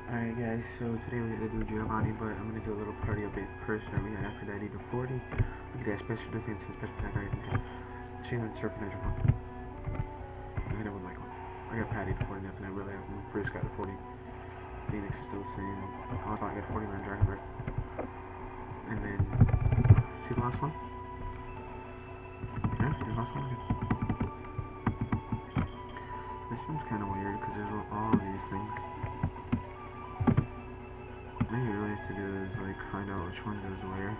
Alright guys, so today we're going to do Giovanni, but I'm going to do a little party update first. We got Aphrodite to 40. Look at that, special defense and special attack. I think Shaman Serpent Edge 1. I hit it with like one. I got Patty to 40, nothing I really have. Bruce got to 40. Phoenix is still the same. Also, I got 49 Dragon Breath. And then, see the last one? Yeah, see the last one again. This one's kind of weird because there's all of these things. All you really have to do is like find out which one goes where.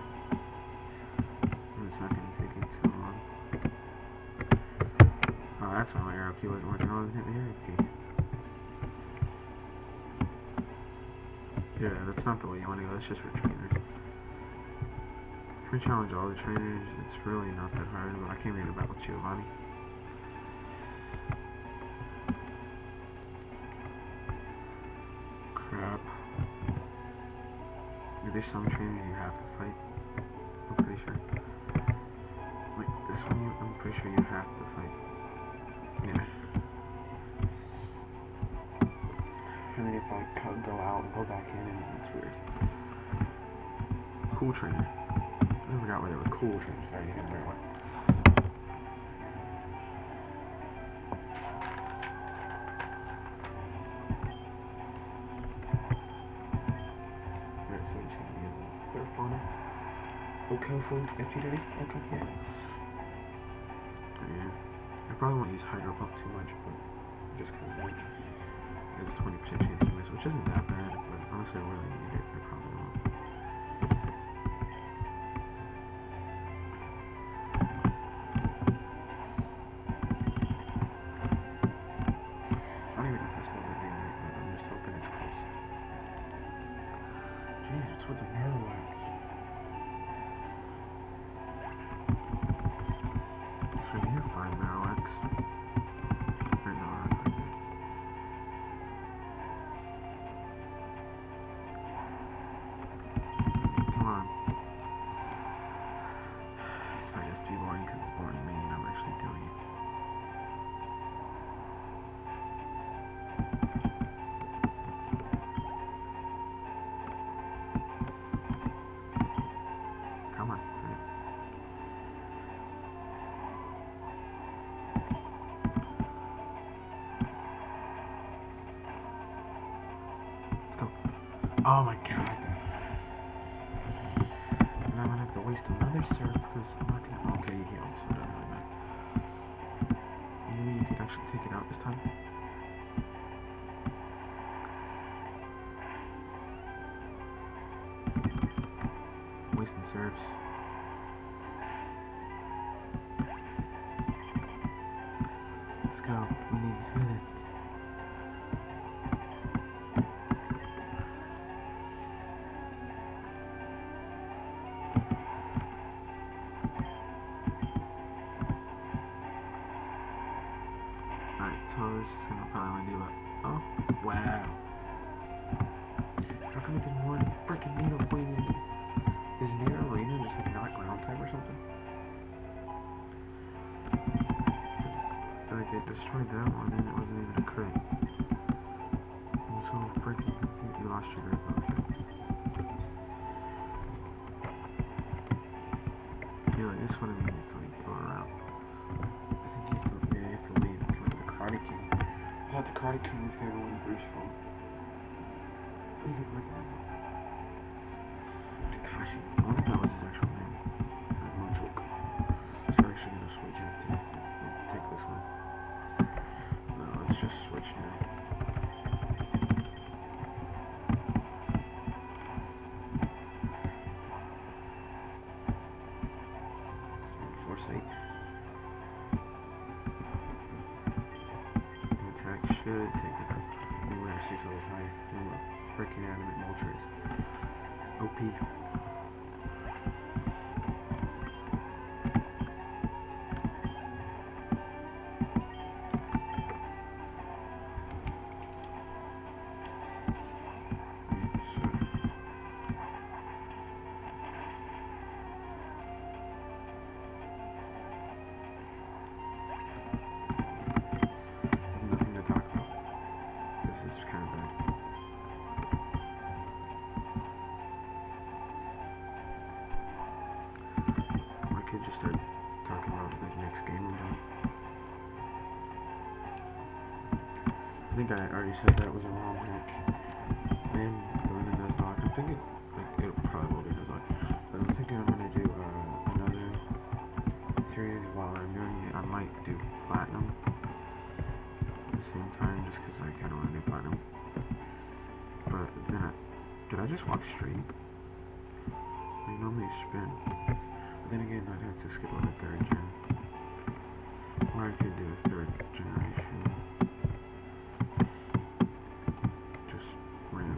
And it's not going to take you too long. Oh, that's why my arrow key wasn't working. I wasn't hitting the arrow key. Yeah, that's not the way you want to go. That's just for trainers. If you challenge all the trainers, it's really not that hard. But I can't read about with Giovanni. Crap. There's some trainers you have to fight. I'm pretty sure. Wait, this one I'm pretty sure you have to fight. Yeah. And then you have to like, go out and go back in, and it's weird. Cool trainer. I forgot what it was. Cool trainer. Sorry, you didn't know what. Right, so you just gotta use a clear fauna. Okay, for FGD? Okay, yeah. Yeah. I probably won't use Hydro Pump too much, but just because there's a 20% chance to miss, which isn't that bad, but unless I really need it, I probably won't. I don't even know if that's what we're doing right, but I'm just hoping it's close. Jeez, what's with the Marowak? So you have 5 Marowaks. Right now, I'm right there. Come on. Sorry, that's too boring because it's boring me and I'm actually doing it. Come on. Right. Let's go. Oh my god. And I'm gonna have to waste another surf because I'm not gonna. Okay, he healed, so it doesn't really matter. Maybe you could actually take it out this time. Wasting surfs. Let's go. We need to hit it. Alright, so this is gonna probably only do about. Oh, wow. How come it didn't work? Freaking Nido Poison. Is Nido Arena just like not ground type or something? Like it destroyed that one and it wasn't even a crit. And so freaking you lost your grip. I feel like this one of needs to like go around. I think you have to leave because the Karate King. I thought the Karate King was gonna win Bruce from. Takashi. I wonder if that was his actual name. Moonchoke. So we're actually gonna switch it. We'll take this one. No, let's just switch now. Foresight. Attack should take it up. And we're at 6 levels higher. And we're freaking adamant Moltres. OP. Nothing to talk about. This is kind of bad. think I already said that was a wrong hack. I am doing the Nuzlocke. I'm thinking, like, it probably will be Nuzlocke. But I'm thinking I'm gonna do another series while I'm doing it. I might do Platinum at the same time, just because I kind of want to do Platinum. But then did I just walk straight? I normally spin. But then again, I'd have to skip over the 3rd gen. Or I could do a 3rd generation. Just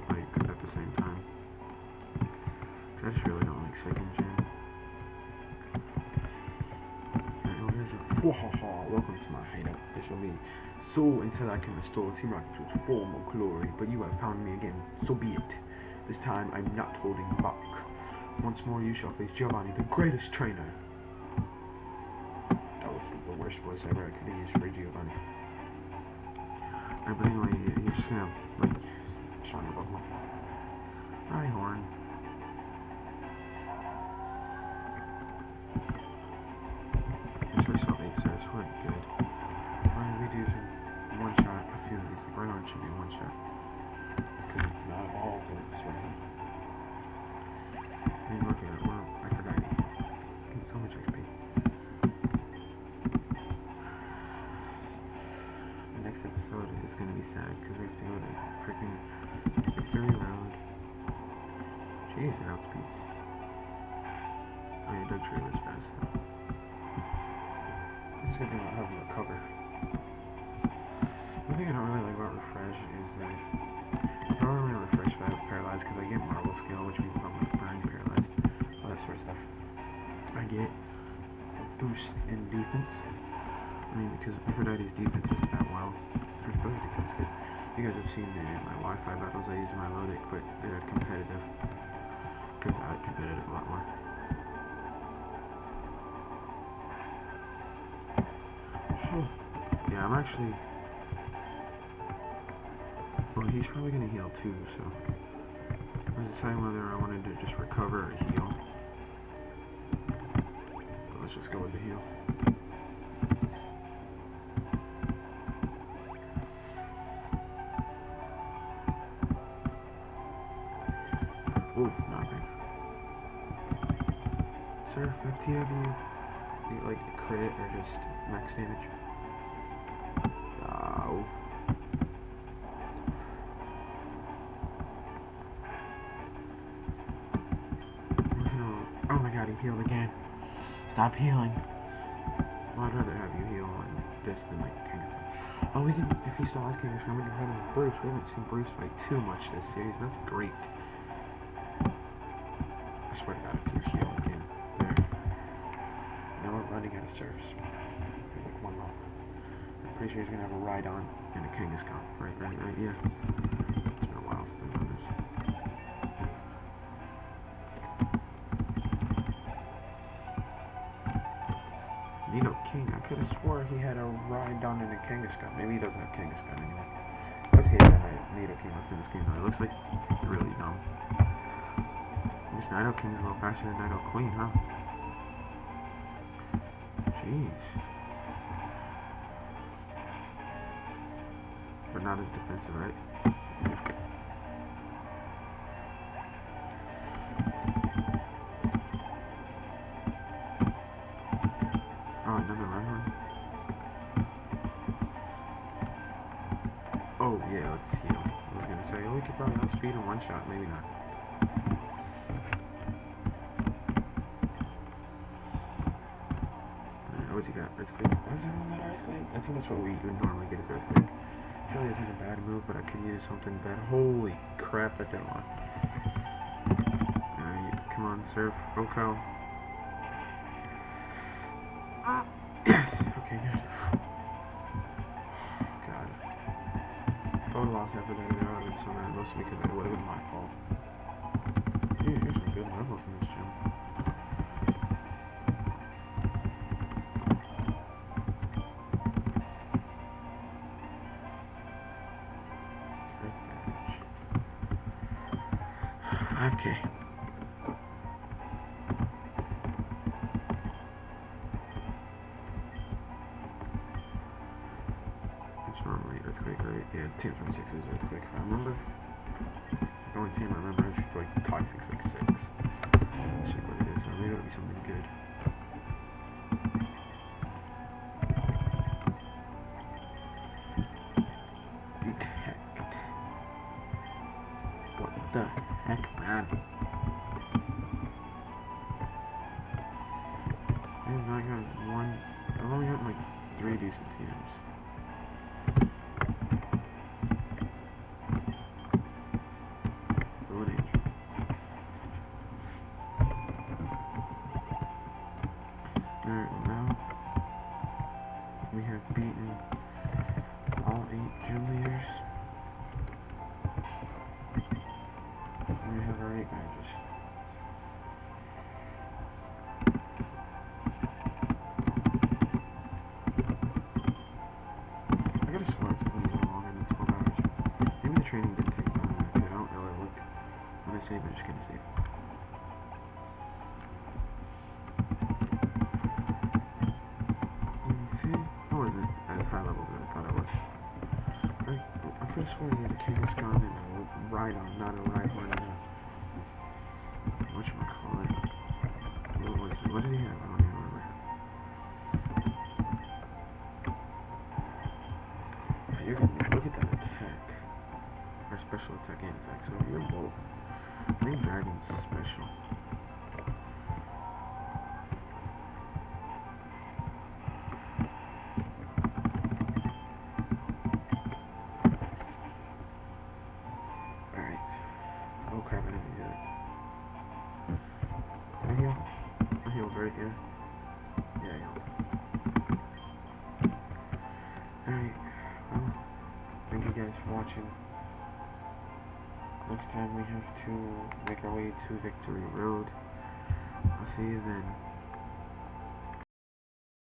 like at the same time. I just really don't like 2nd gen. Welcome to my hideout. This will be so until I can restore Team Rocket to its former glory. But you have found me again, so be it. This time I'm not holding back. Once more you shall face Giovanni, the greatest trainer. That was the worst voice ever I could have used for Giovanni. But anyway, you're just gonna, like, son of a Pokemon. Hi, Horn. We're good. We do some one shot. I feel like Rhyhorn should be one shot. Because it's not all good this way. I mean, look at it. I forgot. So much XP. The next episode is going to be sad because we have to go to freaking Victory Road. Jeez, it outspeeds. I mean, it does trade as fast though. This is going to be how to recover. One thing I don't really like about Refresh is that I don't really refresh if I have Paralyzed because I get Marble Skill, which means I'm not burning Paralyzed, all that sort of stuff. I get a boost in defense. I mean, because Aphrodite's defense isn't that well. Her ability defense is good. You guys have seen my Wi-Fi battles I use in my low deck, but they're competitive. Because I like competitive a lot more. Yeah, I'm actually... Well, he's probably going to heal too, so... I was deciding whether I wanted to just recover or heal. But let's just go with the heal. Ooh, nothing. Sir, do you have any, like, crit or just max damage? Oh. Oh my god, he healed again. Stop healing. Well, I'd rather have you heal on this than like Kangaskhan. Oh, we can, if he still has Kangaskhan, we can fight him with Bruce. We haven't seen Bruce fight too much this series. That's great. I swear to god, if you heal again. There. Now we're running out of serves. There's like one more. I'm pretty sure he's gonna have a Rhydon and a Kangaskhan. Right, yeah. It's been a while since I've done this. Nidoking. I could have swore he had a Rhydon and a Kangaskhan. Maybe he doesn't have Kangaskhan anymore. Let's see if Nidoking left in this game though. It looks like really dumb. This Nidoking is a little faster than Nidoqueen, huh? Jeez. But not as defensive, right? Oh, another Rhyhorn. Oh, yeah, let's heal. I was gonna say, we could probably outspeed in one shot, maybe not. What's he got? Earthquake. I think that's what we would normally get as Earthquake. Really isn't a bad move, but I could use something better. Holy crap, that did a lot. Alright, come on, Surf. Go foul. Yes! Okay, good. God. If I would have lost after that, I would have been so mad, mostly because it would have been my fault. Dude, here's some good levels in this gym. Okay. It's normally Earthquake, right? Yeah. Team 26 is Earthquake, if I remember. The only team I remember is like Toxic 66. Let's check what it is. Maybe it'll be something good. Detect. What the heck, man? I've only got like 3 decent teams. Loading. Alright, now we have beaten all 8 gym leaders. And we have our 8 managers. I gotta swear it's been a little longer than 12 hours. Maybe the training didn't take long enough. I don't really look. When I save, I'm just gonna save. I wasn't as high level as I thought I was. I could have sworn he had a Kangaskhan and a Rhydon, not a Rhyhorn and a... whatchamacallit. What did he have? I don't even remember. Look at that attack. Or special attack and attack. So you're both. Green Dragon's special. Alright. Oh crap, I didn't do that. Can I heal? I healed, right? Yeah. Yeah, I healed. Alright. Well, thank you guys for watching. Next time we have to make our way to Victory Road. I'll see you then.